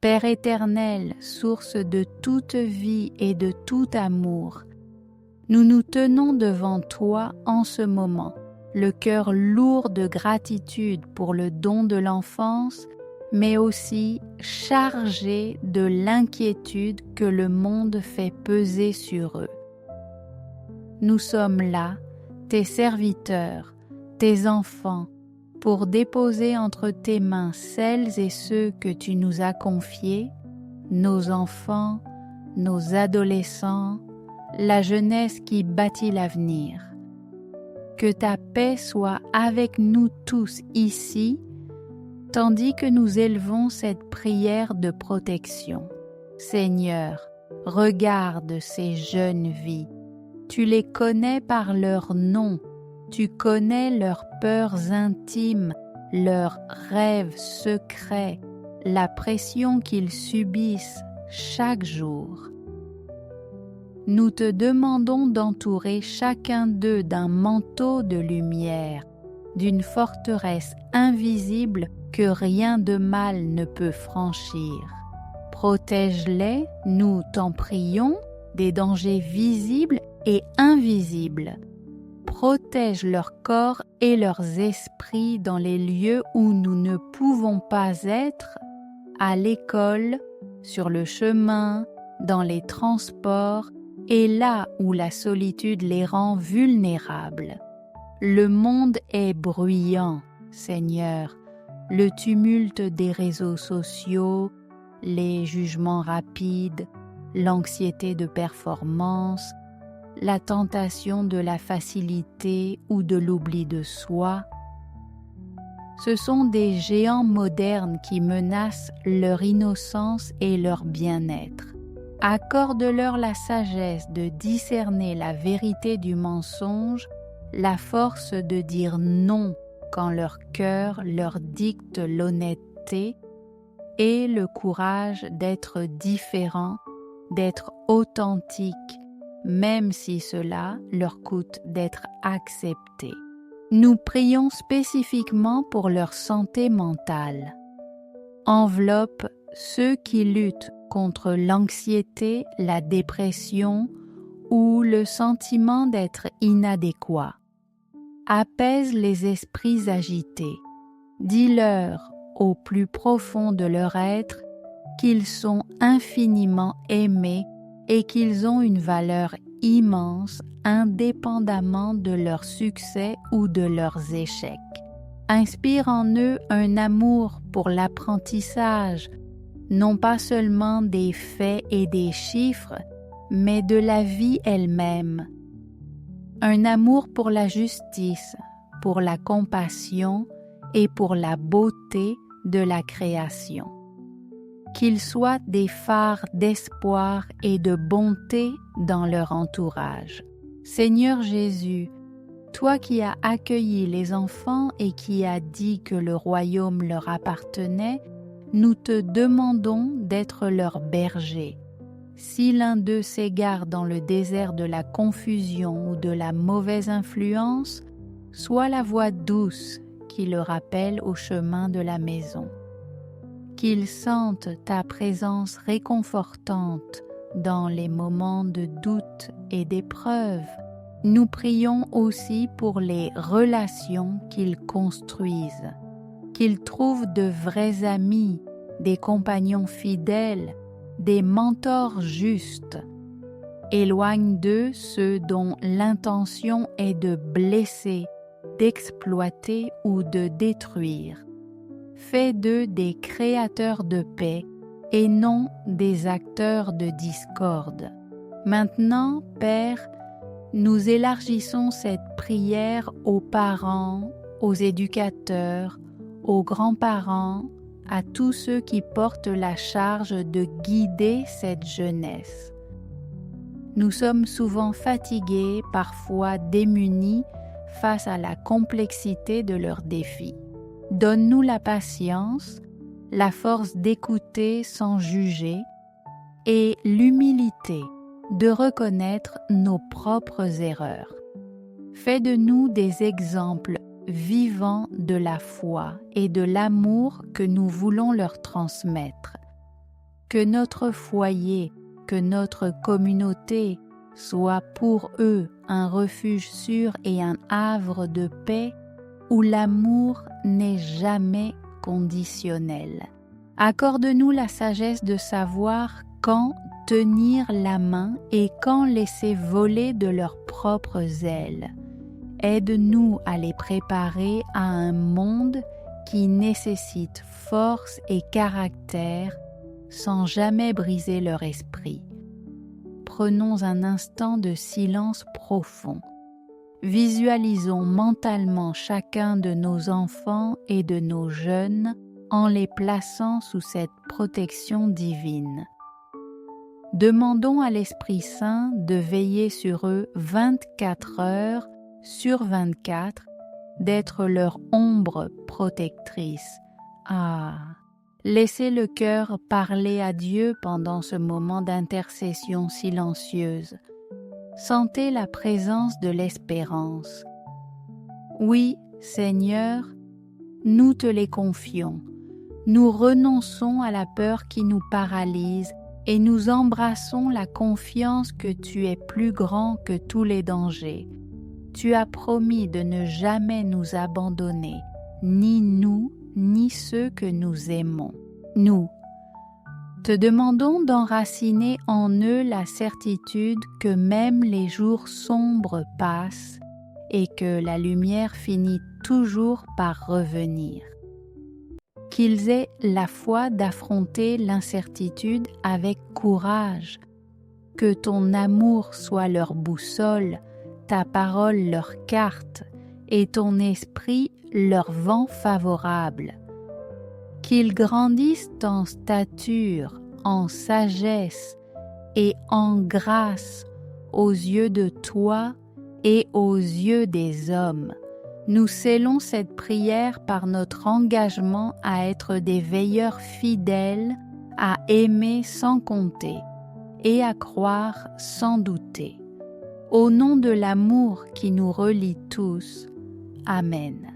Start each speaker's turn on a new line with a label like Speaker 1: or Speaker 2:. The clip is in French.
Speaker 1: Père éternel, source de toute vie et de tout amour, nous nous tenons devant toi en ce moment, le cœur lourd de gratitude pour le don de l'enfance, mais aussi chargé de l'inquiétude que le monde fait peser sur eux. Nous sommes là, tes serviteurs, tes enfants, pour déposer entre tes mains celles et ceux que tu nous as confiés, nos enfants, nos adolescents, la jeunesse qui bâtit l'avenir. Que ta paix soit avec nous tous ici, tandis que nous élevons cette prière de protection. Seigneur, regarde ces jeunes vies. Tu les connais par leurs noms, tu connais leurs peurs intimes, leurs rêves secrets, la pression qu'ils subissent chaque jour. Nous te demandons d'entourer chacun d'eux d'un manteau de lumière, d'une forteresse invisible que rien de mal ne peut franchir. Protège-les, nous t'en prions, des dangers visibles et invisibles. Protège leur corps et leurs esprits dans les lieux où nous ne pouvons pas être, à l'école, sur le chemin, dans les transports et là où la solitude les rend vulnérables. Le monde est bruyant, Seigneur, le tumulte des réseaux sociaux, les jugements rapides, l'anxiété de performance, la tentation de la facilité ou de l'oubli de soi. Ce sont des géants modernes qui menacent leur innocence et leur bien-être. Accorde-leur la sagesse de discerner la vérité du mensonge, la force de dire non quand leur cœur leur dicte l'honnêteté et le courage d'être différent, d'être authentique, même si cela leur coûte d'être acceptés. Nous prions spécifiquement pour leur santé mentale. Enveloppe ceux qui luttent contre l'anxiété, la dépression ou le sentiment d'être inadéquat. Apaise les esprits agités. Dis-leur au plus profond de leur être qu'ils sont infiniment aimés et qu'ils ont une valeur immense indépendamment de leur succès ou de leurs échecs. Inspire en eux un amour pour l'apprentissage, non pas seulement des faits et des chiffres, mais de la vie elle-même. Un amour pour la justice, pour la compassion et pour la beauté de la création. Qu'ils soient des phares d'espoir et de bonté dans leur entourage. Seigneur Jésus, toi qui as accueilli les enfants et qui as dit que le royaume leur appartenait, nous te demandons d'être leur berger. Si l'un d'eux s'égare dans le désert de la confusion ou de la mauvaise influence, sois la voix douce qui le rappelle au chemin de la maison. Qu'ils sentent ta présence réconfortante dans les moments de doute et d'épreuve. Nous prions aussi pour les relations qu'ils construisent, qu'ils trouvent de vrais amis, des compagnons fidèles, des mentors justes. Éloigne d'eux ceux dont l'intention est de blesser, d'exploiter ou de détruire. Fais d'eux des créateurs de paix et non des acteurs de discorde. Maintenant, Père, nous élargissons cette prière aux parents, aux éducateurs, aux grands-parents, à tous ceux qui portent la charge de guider cette jeunesse. Nous sommes souvent fatigués, parfois démunis, face à la complexité de leurs défis. Donne-nous la patience, la force d'écouter sans juger et l'humilité de reconnaître nos propres erreurs. Fais de nous des exemples vivants de la foi et de l'amour que nous voulons leur transmettre. que notre foyer, que notre communauté soit pour eux un refuge sûr et un havre de paix où l'amour n'est jamais conditionnel. Accorde-nous la sagesse de savoir quand tenir la main et quand laisser voler de leurs propres ailes. Aide-nous à les préparer à un monde qui nécessite force et caractère sans jamais briser leur esprit. Prenons un instant de silence profond. Visualisons mentalement chacun de nos enfants et de nos jeunes en les plaçant sous cette protection divine. Demandons à l'Esprit Saint de veiller sur eux 24 heures sur 24, d'être leur ombre protectrice. Laissez le cœur parler à Dieu pendant ce moment d'intercession silencieuse. Sentez la présence de l'espérance. Oui, Seigneur, nous te les confions. Nous renonçons à la peur qui nous paralyse et nous embrassons la confiance que tu es plus grand que tous les dangers. Tu as promis de ne jamais nous abandonner, ni nous, ni ceux que nous aimons. Nous te demandons d'enraciner en eux la certitude que même les jours sombres passent et que la lumière finit toujours par revenir. Qu'ils aient la foi d'affronter l'incertitude avec courage, que ton amour soit leur boussole, ta parole leur carte et ton esprit leur vent favorable. Qu'ils grandissent en stature, en sagesse et en grâce aux yeux de toi et aux yeux des hommes. Nous scellons cette prière par notre engagement à être des veilleurs fidèles, à aimer sans compter et à croire sans douter. Au nom de l'amour qui nous relie tous. Amen.